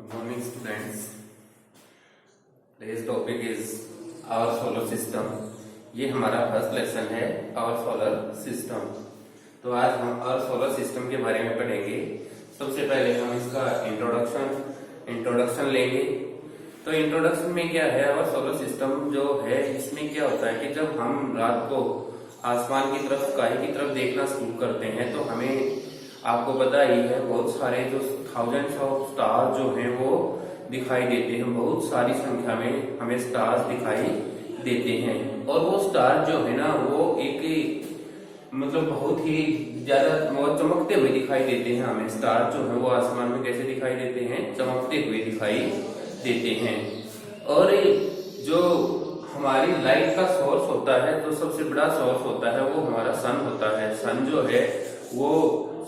Good morning, students. Today's topic is our solar system. ये हमारा first lesson है our solar system. तो आज हम our solar system के बारे में पढ़ेंगे। सबसे पहले हम इसका इंट्रोडक्शन लेंगे। तो इंट्रोडक्शन में क्या है, our solar system जो है इसमें क्या होता है कि जब हम रात को आसमान की तरफ, स्काई की तरफ देखना शुरू करते हैं तो हमें, आपको पता ही है, बहुत सारे जो थाउजेंड्स ऑफ स्टार जो हैं वो दिखाई देते हैं। बहुत सारी संख्या में हमें स्टार्स दिखाई देते हैं और वो स्टार जो है ना वो एक मतलब बहुत ही ज्यादा चमकते हुए दिखाई देते हैं हमें। स्टार जो है वो आसमान में कैसे दिखाई देते हैं, चमकते हुए दिखाई देते हैं। और जो हमारी लाइट का सोर्स होता है, तो सबसे बड़ा सोर्स होता है वो हमारा सन होता है। सन जो है वो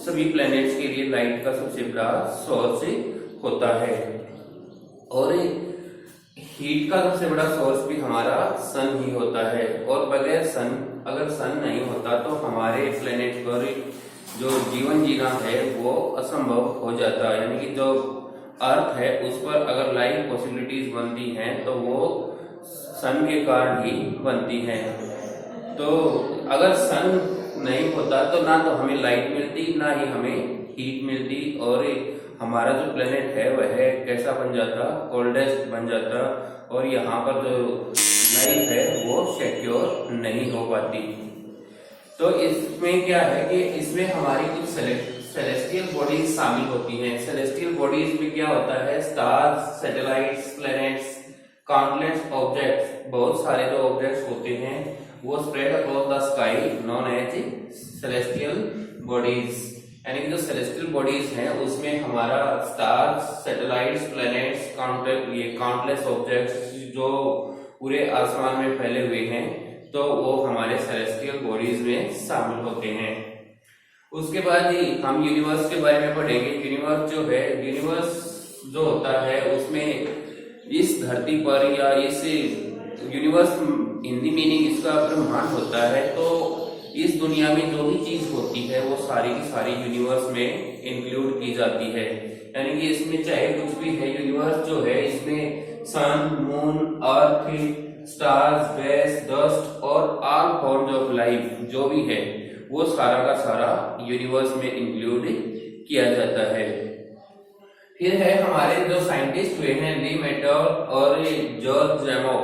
सभी प्लैनेट्स के लिए लाइट का सबसे बड़ा सोर्स होता है। और हीट का सबसे बड़ा सोर्स भी हमारा सन ही होता है। और बगैर सन, अगर सन नहीं होता तो हमारे प्लैनेट पर जो जीवन जीना है वो असंभव हो जाता। यानी कि जो अर्थ है उस पर अगर लाइफ पॉसिबिलिटीज बनती हैं तो वो सन के कारण ही बनती हैं। तो अगर सन नहीं होता तो ना तो हमें लाइट मिलती, ना ही हमें हीट मिलती, और हमारा जो प्लेनेट है वह कैसा बन जाता, कोल्डेस्ट बन जाता, और यहाँ पर जो लाइफ है वो सिक्योर नहीं हो पाती। तो इसमें क्या है कि इसमें हमारी कुछ सेलेस्टियल बॉडीज शामिल होती हैं। सेलेस्टियल बॉडीज में क्या होता है, stars, satellites, planets, countless objects, बहुत सारे जो ऑब्जेक्ट्स होते हैं वो spread across the sky known as celestial bodies. यानी कि जो सेलेस्टियल बॉडीज हैं उसमें हमारा stars, satellites, planets, countless objects जो पूरे आसमान में फैले हुए हैं, तो वो हमारे सेलेस्टियल बॉडीज में शामिल होते हैं। उसके बाद ही हम यूनिवर्स के बारे में पढ़ेंगे। यूनिवर्स जो है, यूनिवर्स जो होता है उसमें इस धरती पर, या इस यूनिवर्स हिंदी मीनिंग इसका ब्रह्मांड होता है। तो इस दुनिया में जो भी चीज होती है वो सारी की सारी यूनिवर्स में इंक्लूड की जाती है। यानी कि इसमें चाहे कुछ भी है, यूनिवर्स जो है इसमें सन, मून, अर्थ, स्टार्स, गैस, डस्ट और ऑल फॉर्म्स ऑफ लाइफ जो भी है वो सारा का सारा यूनिवर्स में इंक्लूड किया जाता है। फिर है हमारे जो साइंटिस्ट हुए हैं, ली मेटोर और जॉर्ज रेमो।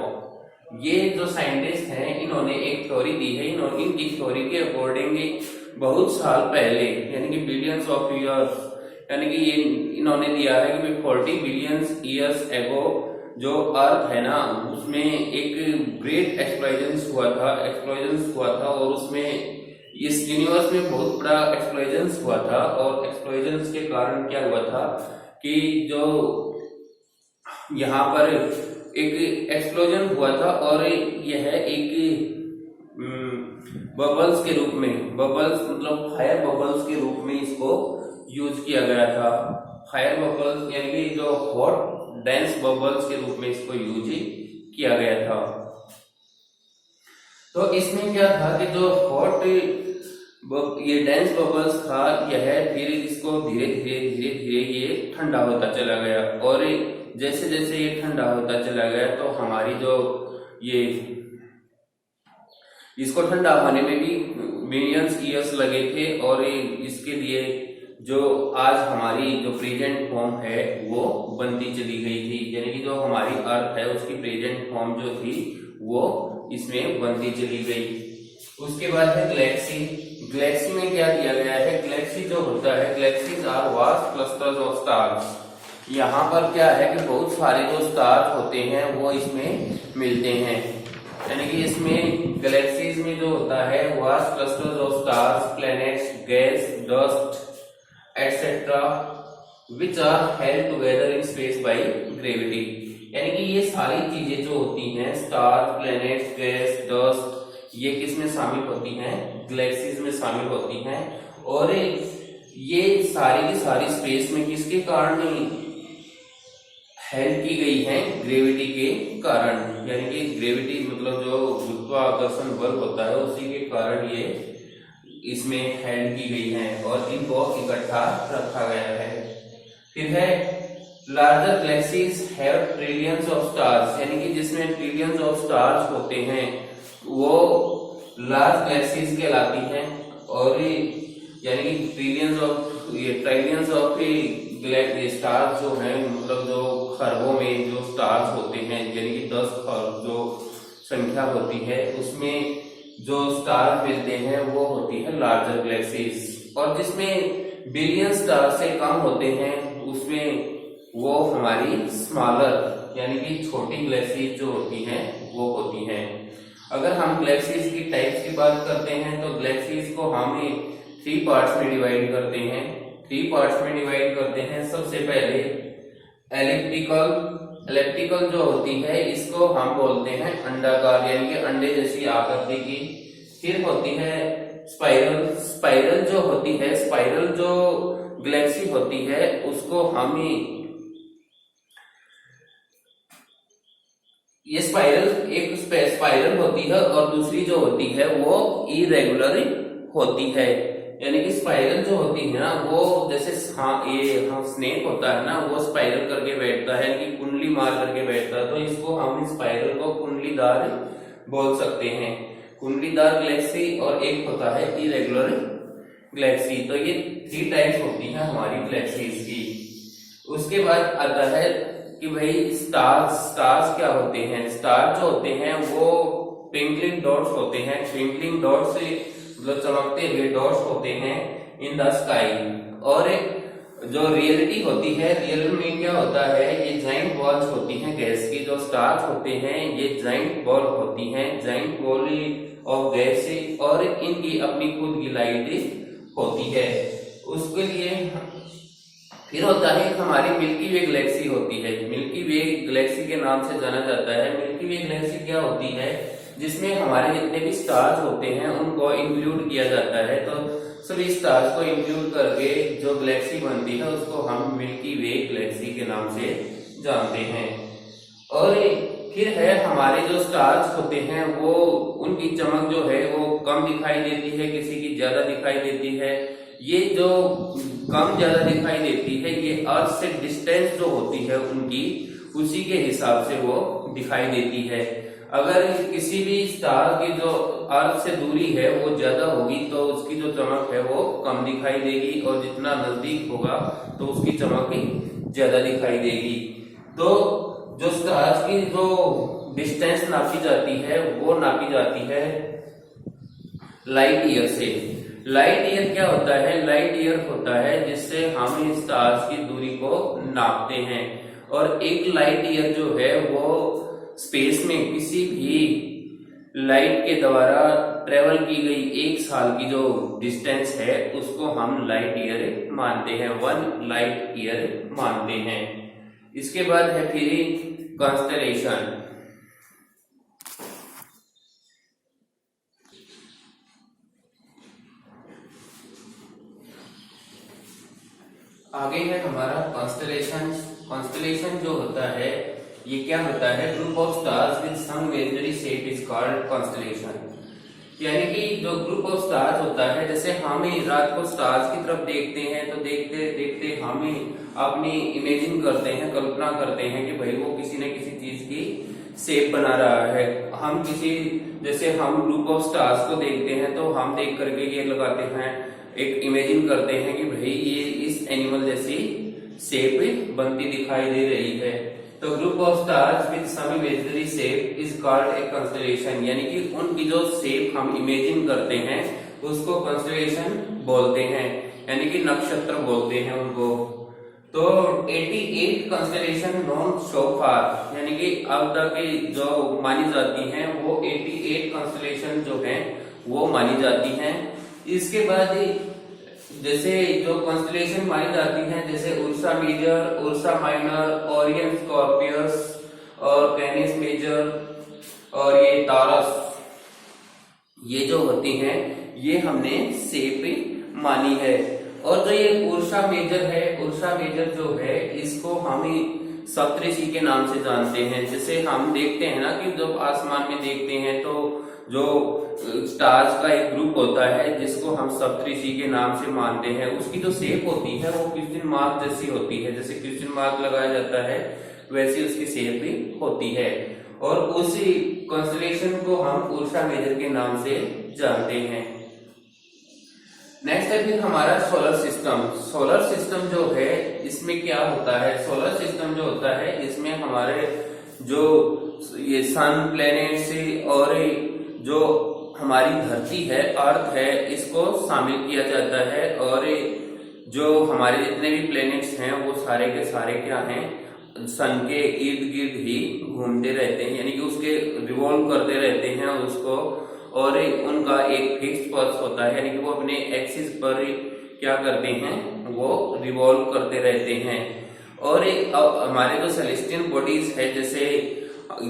ये जो साइंटिस्ट हैं इन्होंने एक थ्योरी दी है। इनकी थ्योरी के अकॉर्डिंग बहुत साल पहले, यानी कि बिलियंस ऑफ ईयर्स, यानी कि ये इन्होंने दिया है कि 40 बिलियंस ईयर्स एगो जो अर्थ है ना उसमें एक ग्रेट एक्सप्लोजन हुआ था और उसमें इस यूनिवर्स में बहुत बड़ा एक्सप्लोजन हुआ था। और एक्सप्लोजन के कारण क्या हुआ था कि जो यहाँ पर एक एक्सप्लोजन हुआ था और यह एक बबल्स के रूप में, बबल्स मतलब फायर बबल्स के रूप में इसको यूज किया गया था। फायर बबल्स यानी कि जो हॉट डेंस बबल्स के रूप में इसको यूज किया गया था। तो इसमें क्या था कि जो हॉट ये डेंस बबल्स था, यह फिर इसको धीरे धीरे ये ठंडा होता चला गया। और जैसे जैसे ये ठंडा होता चला गया तो हमारी जो ये इसको ठंडा होने में भी मिलियंस ईयर्स लगे थे। और इसके लिए जो आज हमारी जो प्रेजेंट फॉर्म है वो बनती चली गई थी। यानी कि जो हमारी अर्थ है उसकी प्रेजेंट फॉर्म जो थी वो इसमें बनती चली गई। उसके बाद है गैलेक्सी। गैलेक्सी में क्या दिया गया है, गैलेक्सी जो होता है, galaxies are vast clusters of stars. यहाँ पर क्या है कि बहुत सारे जो स्टार्स होते हैं वो इसमें मिलते हैं। यानी कि इसमें गैलेक्सीज में जो होता है vast clusters of stars, planets, gas, dust etcetera which are held together in space by gravity. यानी कि ये सारी चीजें जो होती हैं, स्टार, प्लैनेट्स, गैस, डस्ट, ये किस में शामिल होती हैं, गैलेक्सीज में शामिल होती हैं। और ये सारी की सारी स्पेस में किसके कारण हेल्प की गई है, ग्रेविटी के कारण। यानी कि ग्रेविटी मतलब जो गुरुत्वाकर्षण बल होता है उसी के कारण ये इसमें हेल्प की गई है और इनको इकट्ठा रखा गया है। फिर है larger galaxies have trillions of stars, यानी कि जिसमें ट्रिलियंस ऑफ स्टार्स होते हैं वो लार्ज गैलेक्सीज कहलाती हैं। और यानी कि ट्रिलियंस ऑफ स्टार्स जो हैं, मतलब जो खरबों में जो स्टार्स होते हैं, यानी कि 10 खरब जो संख्या होती है उसमें जो स्टार मिलते हैं वो होती है लार्जर गैलेक्सीज। और जिसमें बिलियन स्टार से कम होते हैं उसमें वो हमारी स्मॉलर यानी कि छोटी गैलेक्सीज जो होती हैं वो होती हैं। अगर हम गैलेक्सीज की टाइप्स की बात करते हैं तो गैलेक्सीज को हम 3 पार्ट्स में डिवाइड करते हैं। 3 पार्ट्स में डिवाइड करते हैं। सबसे पहले एलिप्टिकल जो होती है इसको हम बोलते हैं अंडाकार, यानी कि अंडे जैसी आकृति की। फिर होती है स्पाइरल जो होती है, स्पाइरल जो गैलेक्सी होती है उसको हम ये स्पाइरल होती है, और दूसरी जो होती है वो इरेगुलर होती है। यानी कि स्पाइरल जो होती है ना वो जैसे स्नेक होता है ना, वो स्पाइरल करके बैठता है, कि कुंडली मार करके बैठता है, तो इसको हम स्पाइरल को कुंडलीदार बोल सकते हैं। कुंडलीदार गैलेक्सी और एक होता है इरेगुलर गैलेक्सी। तो ये 3 टाइप्स होती हैं हमारी गैलेक्सीज की। उसके बाद आता है कि भाई स्टार्स क्या होते हैं। स्टार जो होते हैं वो ट्विंकलिंग डॉट्स होते हैं। ट्विंकलिंग डॉट्स मतलब चमकते हुए डॉट्स होते हैं इन द स्काई। और जो रियलिटी होती है, रियल में क्या होता है, ये जाइंट बॉल्स होती हैं गैस की। जो स्टार्स होते हैं ये जाइंट बॉल होती हैं, जाइंट बॉल ऑफ गैस, और इनकी अपनी खुद की लाइट होती है। उसके लिए फिर होता है हमारी मिल्की वे गैलेक्सी होती है। मिल्की वे गैलेक्सी के नाम से जाना जाता है। मिल्की वे गैलेक्सी क्या होती है, जिसमें हमारे जितने भी स्टार्स होते हैं उनको इंक्लूड किया जाता है। तो सभी स्टार्स को इंक्लूड करके जो गैलेक्सी बनती है उसको हम मिल्की वे गैलेक्सी के नाम से जानते हैं। और फिर है हमारे जो स्टार्स होते हैं वो उनकी चमक जो है वो कम दिखाई देती है, किसी की ज्यादा दिखाई देती है। ये जो कम ज्यादा दिखाई देती है ये अर्थ से डिस्टेंस जो होती है उनकी, उसी के हिसाब से वो दिखाई देती है। अगर किसी भी स्टार की जो अर्थ से दूरी है वो ज्यादा होगी तो उसकी जो चमक है वो कम दिखाई देगी, और जितना नजदीक होगा तो उसकी चमक भी ज्यादा दिखाई देगी। तो जो स्टार्स की जो डिस्टेंस नापी जाती है वो नापी जाती है लाइट ईयर से। लाइट ईयर क्या होता है, लाइट ईयर होता है जिससे हम स्टार्स की दूरी को नापते हैं। और एक लाइट ईयर जो है वो स्पेस में किसी भी लाइट के द्वारा ट्रेवल की गई 1 साल की जो डिस्टेंस है उसको हम लाइट ईयर मानते हैं, 1 लाइट ईयर मानते हैं। इसके बाद है फिर कॉन्स्टेलेशन। आगे है हमारा कॉन्स्टेलेशन। कॉन्स्टेलेशन जो होता है ये क्या होता है, group of stars with some imaginary shape is called constellation. यानी कि जो ग्रुप ऑफ स्टार्स होता है, जैसे हम रात को स्टार्स की तरफ देखते हैं तो देखते देखते हम अपनी इमेजिन करते हैं, कल्पना करते हैं कि भाई वो किसी न किसी चीज की शेप बना रहा है। हम जैसे हम ग्रुप ऑफ स्टार्स को देखते हैं तो हम देख करके ये लगाते हैं, एक इमेजिन करते हैं कि भाई ये इस एनिमल जैसी शेप बनती दिखाई दे रही है। तो group of stars with some imaginary shape is called a constellation. यानी कि उनकी जो शेप हम इमेजिन करते हैं उसको कॉन्स्टेलेशन बोलते हैं, यानी कि नक्षत्र बोलते हैं उनको। तो 88 कॉन्स्टेलेशन नोन सो फार, यानी कि अब तक जो मानी जाती हैं वो 88 कॉन्स्टेलेशन जो हैं वो मानी जाती हैं। इसके बाद जैसे जो कॉन्स्टेलेशन मानी जाती हैं जैसे Ursa Major, Ursa Minor, Orion Scorpius और कैनिस मेजर और ये तारस, ये जो होती हैं ये हमने शेप मानी है। और जो ये उर्सा मेजर है, उर्सा मेजर जो है इसको हम सप्तऋषि के नाम से जानते हैं। जैसे हम देखते हैं ना कि जब आसमान में देखते हैं तो जो स्टार्स का एक ग्रुप होता है जिसको हम सप्तऋषि के नाम से मानते हैं, उसकी जो शेप होती है वो क्वेश्चन मार्क जैसी होती है। जैसे क्वेश्चन मार्क लगाया जाता है वैसी उसकी शेप भी होती है। और उसी कॉन्स्टलेशन को हम उर्सा मेजर के नाम से जानते हैं। नेक्स्ट है फिर हमारा सोलर सिस्टम। सोलर सिस्टम जो है इसमें क्या होता है, सोलर सिस्टम जो होता है इसमें हमारे जो ये सन, प्लैनेट्स और जो हमारी धरती है, अर्थ है, इसको शामिल किया जाता है। और जो हमारे जितने भी प्लैनेट्स हैं वो सारे के सारे क्या हैं, सन के इर्द गिर्द ही घूमते रहते हैं, यानी कि उसके रिवॉल्व करते रहते हैं उसको। और उनका एक फिक्स पल्स होता है, यानी कि वो अपने एक्सिस पर क्या करते हैं, वो रिवॉल्व करते रहते हैं। और हमारे जो सेलेस्टियल बॉडीज है, जैसे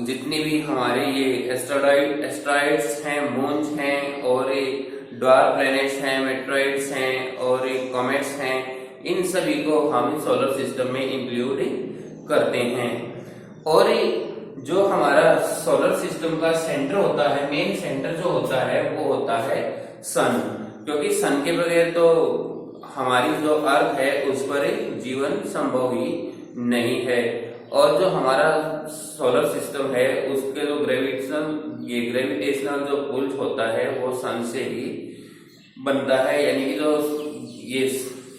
जितने भी हमारे ये एस्ट्रॉइड्स हैं, मून्स हैं, और ड्वार्फ प्लैनेट्स हैं, मेट्रॉइड्स हैं और कॉमेट्स हैं, इन सभी को हम सोलर सिस्टम में इंक्लूड करते हैं। और जो हमारा सोलर सिस्टम का सेंटर होता है, मेन सेंटर जो होता है वो होता है सन, क्योंकि सन के बगैर तो हमारी जो अर्थ है उस पर जीवन संभव ही नहीं है। और जो हमारा सोलर सिस्टम है उसके जो ग्रेविटेशनल जो पुल होता है वो सन से ही बनता है, यानी कि जो ये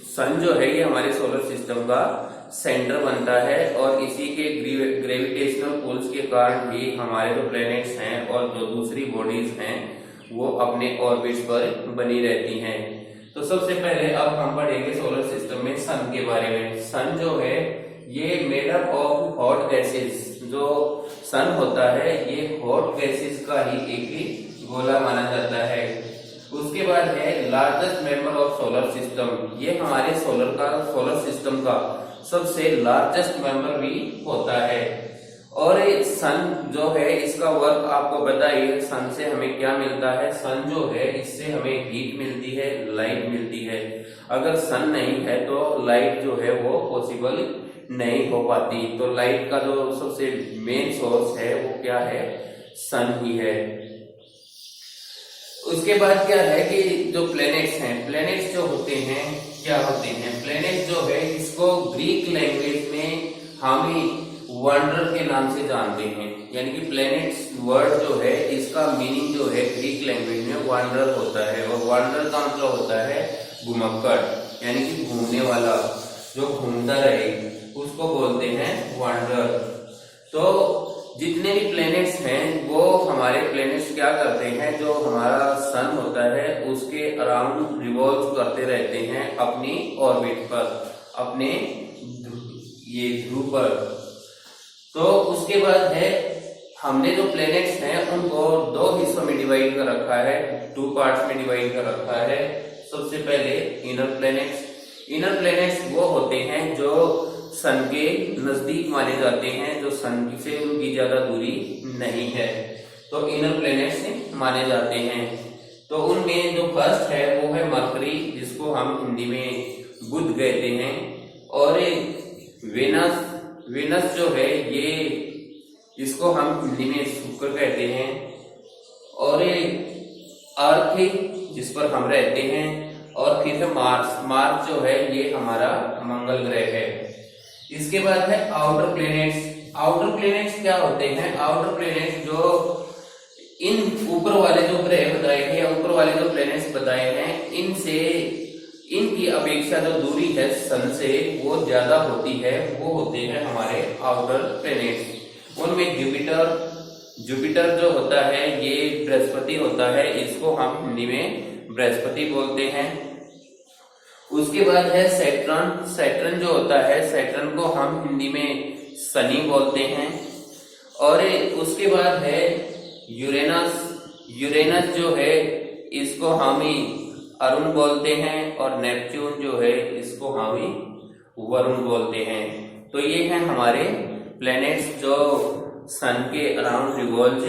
सन जो है ये हमारे सोलर सिस्टम का सेंटर बनता है। और इसी के ग्रेविटेशनल पुल्स के कारण ही हमारे जो प्लैनेट्स हैं और जो दूसरी बॉडीज हैं वो अपने ऑर्बिट्स पर बनी रहती हैं। तो सबसे पहले अब हम पढ़ेंगे सोलर सिस्टम में सन के बारे में। सन जो है ये made up of hot gases, जो सन होता है ये हॉट गैसेस का ही एक गोला माना जाता है। उसके बाद है largest member of solar system, ये हमारे सोलर सिस्टम का सबसे लार्जेस्ट मेंबर भी होता है। और सन जो है इसका वर्क आपको बताइए, सन से हमें क्या मिलता है। सन जो है इससे हमें हीट मिलती है, लाइट मिलती है। अगर सन नहीं है तो लाइट जो है वो पॉसिबल नहीं हो पाती। तो लाइट का जो सबसे मेन सोर्स है वो क्या है, सन ही है। उसके बाद क्या है कि जो प्लैनेट्स हैं, प्लैनेट्स जो होते हैं क्या होते हैं, प्लैनेट्स जो है इसको ग्रीक लैंग्वेज में हम वंडर के नाम से जानते हैं। यानी कि प्लैनेट्स वर्ड जो है इसका मीनिंग जो है ग्रीक लैंग्वेज में वंडर होता है। और वंडर का मतलब होता है घुमक्कड़, यानी कि घूमने वाला, जो घूमता रहे उसको बोलते हैं वंडर। तो जितने भी प्लैनेट्स हैं वो हमारे प्लैनेट्स क्या करते हैं, जो हमारा सन होता है उसके अराउंड रिवॉल्व करते रहते हैं अपनी ऑर्बिट पर, अपने ये ध्रुव पर। तो उसके बाद है हमने जो प्लैनेट्स हैं उनको दो हिस्सों में डिवाइड कर रखा है, 2 पार्ट्स में डिवाइड कर रखा है। सबसे पहले इनर प्लैनेट्स। इनर प्लैनेट्स वो होते हैं जो सन के नजदीक माने जाते हैं, जो सन से उनकी ज्यादा दूरी नहीं है, तो इनर प्लैनेट्स माने जाते हैं। तो उनमें जो फर्स्ट है वो है मरकरी, जिसको हम हिंदी में बुध कहते हैं। और वेनस जो है ये इसको हम हिंदी में शुक्र कहते हैं। और अर्थ जिस पर हम रहते हैं। और फिर है मार्स जो है ये हमारा मंगल ग्रह है। इसके बाद है आउटर प्लैनेट्स। आउटर प्लैनेट्स क्या होते हैं, आउटर प्लैनेट्स जो इन ऊपर वाले जो ग्रह बताए हैं, ऊपर वाले जो प्लैनेट्स बताए हैं, इनसे इनकी अपेक्षा जो दूरी है सन से वो ज्यादा होती है, वो होते हैं हमारे आउटर प्लैनेट्स। उनमें जुपिटर जो होता है ये बृहस्पति होता है, इसको हम हिंदी में बृहस्पति बोलते हैं। उसके बाद है सैटर्न जो होता है, सैटर्न को हम हिंदी में शनि बोलते हैं। और उसके बाद है यूरेनस जो है इसको हम अरुण बोलते हैं। और नेपच्यून जो है इसको हम वरुण बोलते हैं। तो ये हैं हमारे प्लैनेट्स जो सन के अराउंड रिवॉल्व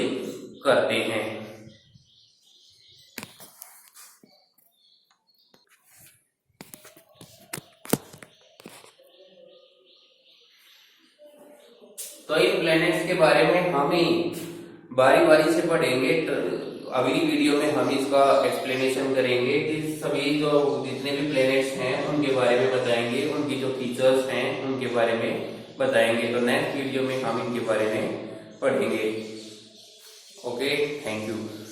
करते हैं। तो इन प्लैनेट्स के बारे में हम ही बारी बारी से पढ़ेंगे। अगली वीडियो में हम इसका एक्सप्लेनेशन करेंगे कि सभी जो जितने भी प्लैनेट्स हैं उनके बारे में बताएंगे, उनकी जो फीचर्स हैं उनके बारे में बताएंगे। तो नेक्स्ट वीडियो में हम इनके बारे में पढ़ेंगे। Okay, thank you.